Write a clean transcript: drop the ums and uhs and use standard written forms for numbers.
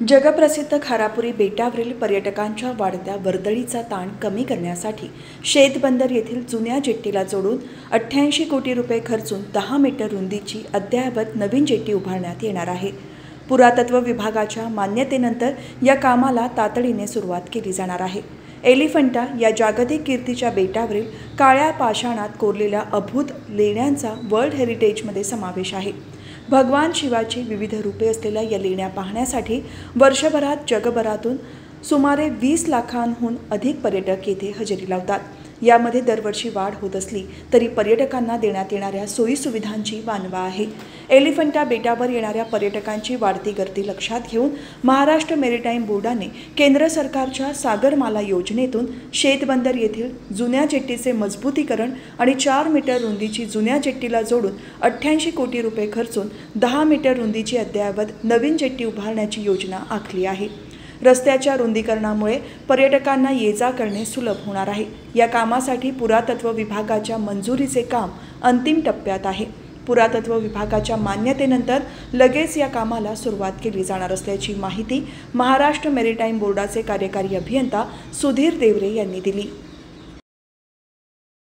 जगप्रसिद्ध खारापुरी बेटावरील पर्यटकांच्या वाढत्या वर्दळीचा ताण कमी करण्यासाठी शेतबंदर येथील जुन्या जेट्टीला जोडून 88 कोटी रुपये खर्चून 10 मीटर रुंदीची अद्ययावत नवीन जेट्टी उभारण्यात येणार आहे। पुरातत्व विभागाच्या मान्यतेनंतर या कामाला तातडीने सुरुवात केली जाणार आहे। एलिफंटा या जागतिक कीर्तीच्या बेटावरील काळ्या पाषाणात कोरलेल्या अद्भुत लेण्यांचा वर्ल्ड हेरिटेजमध्ये समावेश आहे। भगवान शिवाची विविध रूपे असलेल्या या लेण्या पाहण्यासाठी वर्षभरात जगभरातून सुमारे 20 लाखांहून अधिक पर्यटक येथे हजेरी लावतात। यामध्ये दरवर्षी वाढ होत असली तरी पर्यटकांना देण्यात येणाऱ्या सोयीसुविधांची वानवा आहे। एलिफंटा बेटावर येणाऱ्या पर्यटकांची वाढती गर्दी लक्षात घेऊन महाराष्ट्र मेरीटाईम बोर्डाने केंद्र सरकारच्या सागरमाला योजनेतून शेतबंदर येथील जुन्या जेट्टीचे मजबूतीकरण आणि 4 मीटर रुंदीची जुन्या जेट्टीला जोडून 88 कोटी रुपये खर्चून 10 मीटर रुंदीची अद्ययावत नवीन जेट्टी उभारण्याची योजना आखली आहे। रस्त्याच्या रुंदीकरणामुळे पर्यटकांना ये-जा करणे सुलभ होणार आहे। या कामासाठी पुरातत्व विभागाच्या मंजुरीचे काम अंतिम टप्प्यात आहे। पुरातत्व विभागाच्या मान्यतेनंतर लगेच या कामाला सुरुवात केली जाणार असल्याची माहिती महाराष्ट्र मेरीटाईम बोर्डाचे कार्यकारी अभियंता सुधीर देवरे यांनी दिली।